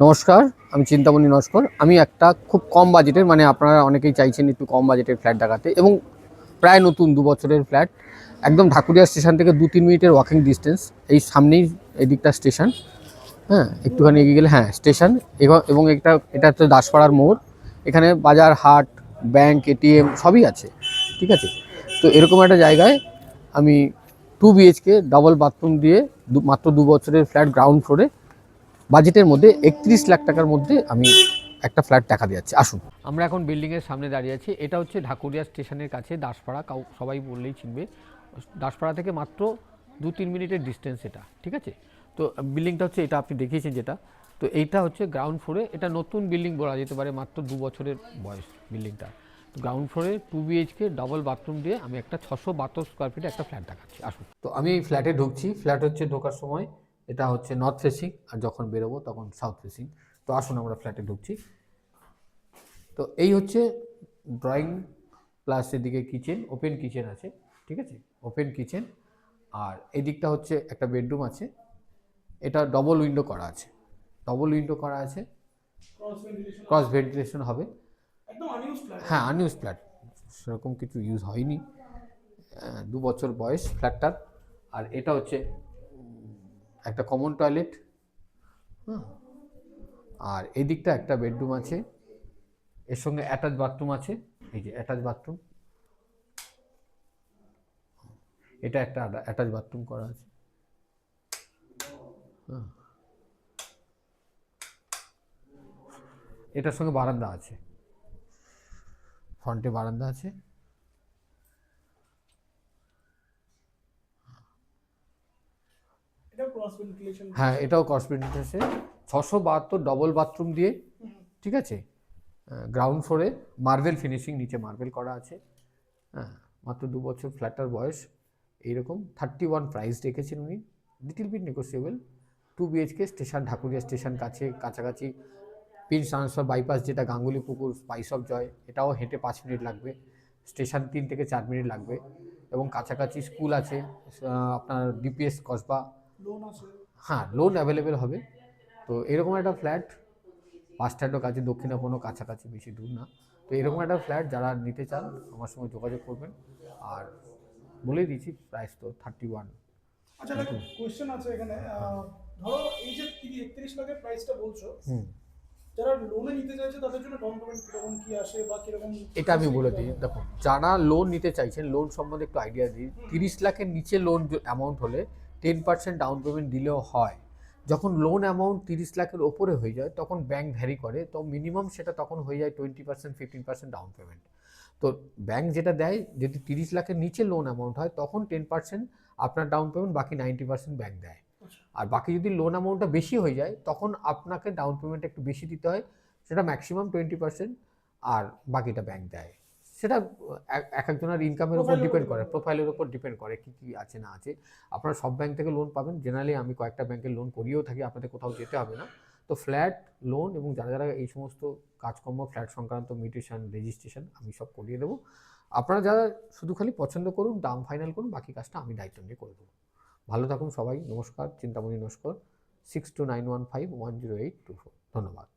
নমস্কার, আমি চিন্তামণি নস্কর। আমি একটা খুব কম বাজেটের আপনারা অনেকেই চাইছেন একটু কম বাজেটের ফ্ল্যাট দেখাতে এবং প্রায় নতুন ২ বছরের ফ্ল্যাট। একদম ঢাকুরিয়া স্টেশন থেকে ২-৩ মিনিটের ওয়াকিং ডিসটেন্স। এই সামনেই এদিকটা স্টেশন। হ্যাঁ, একটুখানি এগিয়ে গেলে স্টেশন। এবং এটা হচ্ছে দাসপাড়ার মোড়। এখানে বাজার, হাট, ব্যাংক, এটিএম সবই আছে। ঠিক আছে? তো এরকম একটা জায়গায় আমি 2 বিএইচকে ডবল বাথরুম দিয়ে মাত্র ২ বছরের ফ্ল্যাট গ্রাউন্ড ফ্লোরে বাজেটের মধ্যে ৩১ লাখ টাকার মধ্যে আমি একটা ফ্ল্যাট দেখা দিচ্ছি। আসুন, আমরা এখন বিল্ডিংয়ের সামনে দাঁড়িয়ে আছি। এটা হচ্ছে ঢাকুরিয়া স্টেশনের কাছে দাসপাড়া। সবাই বললেই চিনবে। দাসপাড়া থেকে মাত্র ২-৩ মিনিটের ডিস্টেন্স এটা। ঠিক আছে? তো বিল্ডিংটা হচ্ছে এটা, আপনি দেখিয়েছেন যেটা। তো এইটা হচ্ছে গ্রাউন্ড ফ্লোরে। এটা নতুন বিল্ডিং বলা যেতে পারে, মাত্র ২ বছরের বয়স বিল্ডিংটা। তো গ্রাউন্ড ফ্লোরে 2 বিএইচকে ডবল বাথরুম দিয়ে আমি একটা ৬৭২ স্কোয়ার ফিটে একটা ফ্ল্যাট দেখাচ্ছি। আসুন, তো আমি এই ফ্ল্যাটে ঢুকছি। ফ্ল্যাট হচ্ছে ঢোকার সময় এটা হচ্ছে নর্থ ফেসিং, আর যখন বেরোবো তখন সাউথ ফেসিং। তো আসুন, আমরা ফ্ল্যাটে ঢুকছি। তো এই হচ্ছে ড্রয়িং প্লাস এদিকে কিচেন, ওপেন কিচেন আছে। ঠিক আছে? Open kitchen. আর এদিকটা হচ্ছে একটা বেডরুম আছে। এটা ডবল উইন্ডো করা আছে। ডবল উইন্ডো করা আছে, ক্রস ভেন্টিলেশন হবে। হ্যাঁ, আনইউজ ফ্ল্যাট, সেরকম কিছু ইউজ হয়নি। ২ বছর বয়স ফ্ল্যাটটার। আর এটা হচ্ছে একটা কমন টয়লেট। হুম। আর এদিকটা একটা বেডরুম আছে, এর সঙ্গে অ্যাটাচ বাথরুম আছে। এই যে অ্যাটাচ বাথরুম, এটা একটা অ্যাটাচ বাথরুম করা আছে। এটার সঙ্গে বারান্দা আছে, ফ্রন্টে বারান্দা আছে। হ্যাঁ, এটাও ক্রস ভেন্টিলেশন। ৬৭২ ডবল বাথরুম দিয়ে। ঠিক আছে? গ্রাউন্ড ফ্লোরে মার্বেল ফিনিশিং, নিচে মার্বেল করা আছে। হ্যাঁ, মাত্র ২ বছর ফ্ল্যাটটার বয়স। এইরকম 31 প্রাইস রেখেছেন উনি, little bit negotiable. 2 BHK, station Dhakuria station কাছাকাছি। পিন্স ট্রান্সফার বাইপাস, যেটা গাঙ্গুলি পুকুর, স্পাইস অফ জয়, এটাও হেঁটে ৫ মিনিট লাগবে। স্টেশন ৩ থেকে ৪ মিনিট লাগবে। এবং কাছাকাছি স্কুল আছে, আপনার ডিপিএস কসবা। হ্যাঁ, লোন অ্যাভেলেবেল হবে। তো এরকম একটা ফ্ল্যাট, বাস স্ট্যান্ডও কাছে, দক্ষিণা কোনো কাছাকাছি, বেশি দূর না। তো এরকম একটা ফ্ল্যাট যারা নিতে চান আমার সঙ্গে যোগাযোগ করবেন। আর বলেই দিচ্ছি, প্রাইস তো 31। আচ্ছা, একটা কোয়েশ্চেন আছে এখানে। ধরো এই যে ৩১ লাখের প্রাইসটা বলছো, যারা লোনে নিতে চাইছে তাদের জন্য ডাউন পেমেন্ট কিরকম কি আসে বা কিরকম? এটা আমি বলে দিই। দেখুন, যারা লোন নিতে চাইছেন, লোন সম্বন্ধে একটু আইডিয়া দিই। ৩০ লাখের নিচে লোন অ্যামাউন্ট হলে 10% ডাউন পেমেন্ট দিলেও হয়। যখন লোন অ্যামাউন্ট ৩০ লাখের ওপরে হয়ে যায় তখন ব্যাংক ভ্যারি করে, তো মিনিমাম সেটা তখন হয়ে যায় 20%, 15% ডাউন পেমেন্ট। তো ব্যাংক যেটা দেয়, যদি ৩০ লাখের নিচে লোন অ্যামাউন্ট হয় তখন 10% আপনার ডাউন পেমেন্ট, বাকি 90% ব্যাংক দেয়। আর বাকি যদি লোন অ্যামাউন্টটা বেশি হয়ে যায় তখন আপনাকে ডাউন পেমেন্ট একটু বেশি দিতে হয়, সেটা ম্যাক্সিমাম 20%। আর বাকিটা ব্যাংক দেয়। সেটা এক একজনের ইনকামের উপর ডিপেন্ড করে, প্রোফাইলের উপর ডিপেন্ড করে কি কি আছে না আছে। আপনারা সব ব্যাংক থেকে লোন পাবেন, জেনারেলি আমি কয়েকটা ব্যাংকের লোন করিয়েও থাকি, আপনাদের কোথাও যেতে হবে না। তো ফ্ল্যাট লোন এবং যারা যারা এই সমস্ত কাজকর্ম, ফ্ল্যাট সংক্রান্ত মিউটেশন, রেজিস্ট্রেশন আমি সব করিয়ে দেবো। আপনারা যারা শুধু খালি পছন্দ করুন, দাম ফাইনাল করুন, বাকি কাজটা আমি দায়িত্ব নিয়ে করে দেবো। ভালো থাকুন সবাই। নমস্কার, চিন্তামণি নস্কর। 6291510824। ধন্যবাদ।